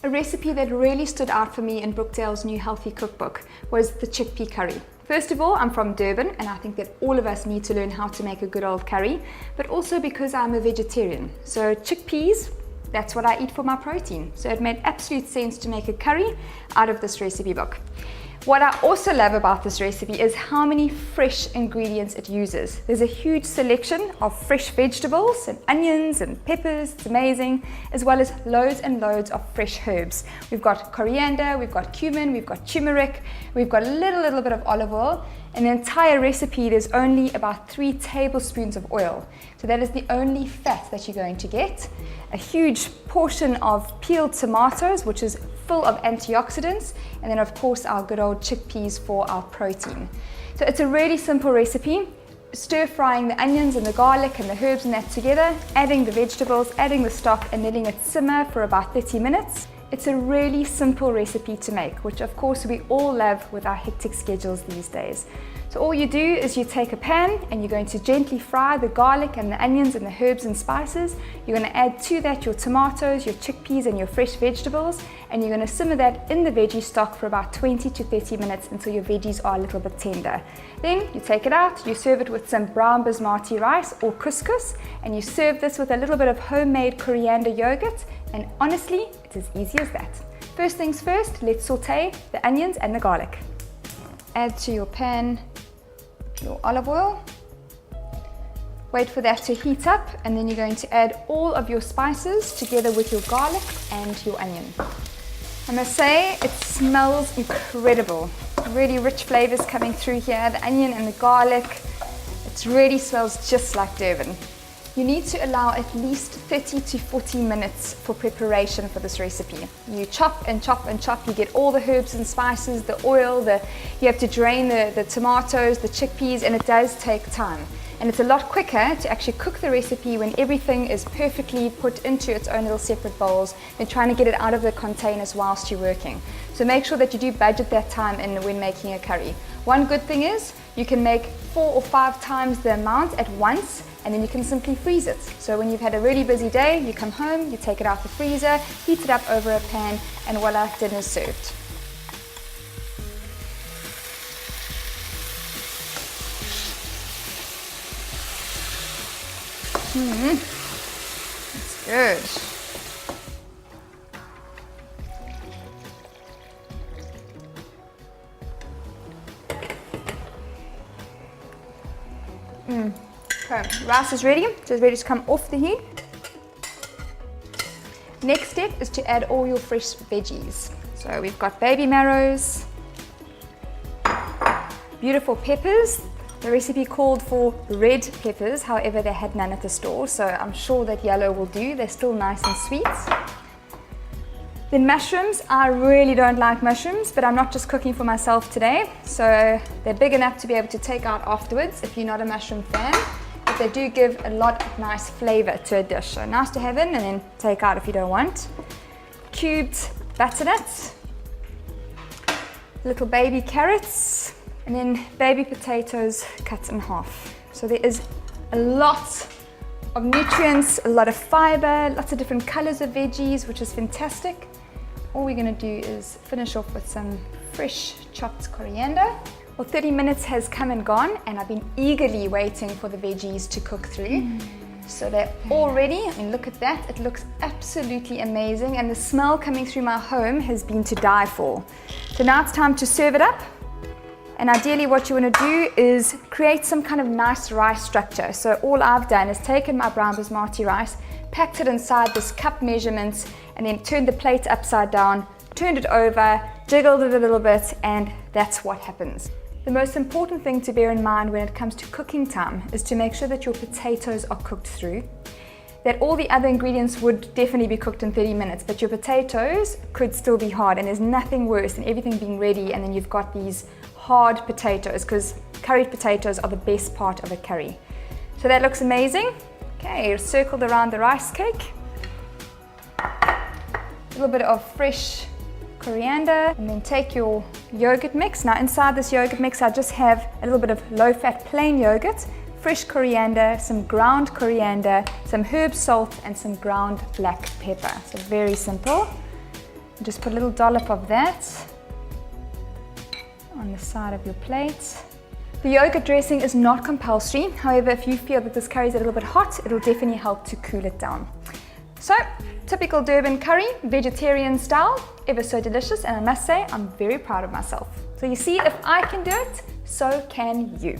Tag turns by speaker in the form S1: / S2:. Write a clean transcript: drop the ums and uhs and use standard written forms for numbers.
S1: A recipe that really stood out for me in Brookdale's new healthy cookbook was the chickpea curry. First of all, I'm from Durban and I think that all of us need to learn how to make a good old curry, but also because I'm a vegetarian. So chickpeas, that's what I eat for my protein. So it made absolute sense to make a curry out of this recipe book. What I also love about this recipe is how many fresh ingredients it uses. There's a huge selection of fresh vegetables and onions and peppers, it's amazing, as well as loads and loads of fresh herbs. We've got coriander, we've got cumin, we've got turmeric, we've got a little bit of olive oil. In the entire recipe, there's only about 3 tablespoons of oil. So that is the only fat that you're going to get. A huge portion of peeled tomatoes, which is full of antioxidants, and then of course our good old chickpeas for our protein. So it's a really simple recipe. Stir frying the onions and the garlic and the herbs and that together, adding the vegetables, adding the stock and letting it simmer for about 30 minutes. It's a really simple recipe to make, which of course we all love with our hectic schedules these days. So all you do is you take a pan and you're going to gently fry the garlic and the onions and the herbs and spices. You're going to add to that your tomatoes, your chickpeas and your fresh vegetables, and you're going to simmer that in the veggie stock for about 20 to 30 minutes until your veggies are a little bit tender. Then you take it out, you serve it with some brown basmati rice or couscous, and you serve this with a little bit of homemade coriander yogurt, and honestly, it's as easy as that. First things first, let's saute the onions and the garlic. Add to your pan your olive oil. Wait for that to heat up, and then you're going to add all of your spices together with your garlic and your onion. I must say, it smells incredible. Really rich flavors coming through here, the onion and the garlic. It really smells just like Durban. You need to allow at least 30 to 40 minutes for preparation for this recipe. You chop and chop and chop, you get all the herbs and spices, the oil, you have to drain the tomatoes, the chickpeas, and it does take time. And it's a lot quicker to actually cook the recipe when everything is perfectly put into its own little separate bowls than trying to get it out of the containers whilst you're working. So make sure that you do budget that time in when making a curry. One good thing is you can make 4 or 5 times the amount at once, and then you can simply freeze it. So when you've had a really busy day, you come home, you take it out the freezer, heat it up over a pan, and voila, dinner's served. That's good. Okay, rice is ready, so it's ready to come off the heat. Next step is to add all your fresh veggies. So we've got baby marrows, beautiful peppers. The recipe called for red peppers, however they had none at the store, so I'm sure that yellow will do. They're still nice and sweet. Then mushrooms. I really don't like mushrooms, but I'm not just cooking for myself today, so they're big enough to be able to take out afterwards if you're not a mushroom fan, but they do give a lot of nice flavor to a dish, so nice to have in and then take out if you don't want. Cubed butternuts, little baby carrots, and then baby potatoes cut in half. So there is a lot of nutrients, a lot of fiber, lots of different colors of veggies, which is fantastic. All we're going to do is finish off with some fresh chopped coriander. Well, 30 minutes has come and gone, and I've been eagerly waiting for the veggies to cook through. So they're all ready. I mean, look at that. It looks absolutely amazing, and the smell coming through my home has been to die for. So now it's time to serve it up. And ideally what you want to do is create some kind of nice rice structure. So all I've done is taken my brown basmati rice, packed it inside this cup measurements, and then turned the plate upside down, turned it over, jiggled it a little bit, and that's what happens. The most important thing to bear in mind when it comes to cooking time is to make sure that your potatoes are cooked through. That all the other ingredients would definitely be cooked in 30 minutes, but your potatoes could still be hard, and there's nothing worse than everything being ready and then you've got these hard potatoes, because curried potatoes are the best part of a curry. So that looks amazing. Okay, circled around the rice cake. A little bit of fresh coriander, and then take your yogurt mix. Now inside this yogurt mix I just have a little bit of low-fat plain yogurt, fresh coriander, some ground coriander, some herb salt, and some ground black pepper. So very simple. Just put a little dollop of that on the side of your plate. The yogurt dressing is not compulsory. However, if you feel that this curry is a little bit hot, it'll definitely help to cool it down. So, typical Durban curry, vegetarian style, ever so delicious, and I must say, I'm very proud of myself. So you see, if I can do it, so can you.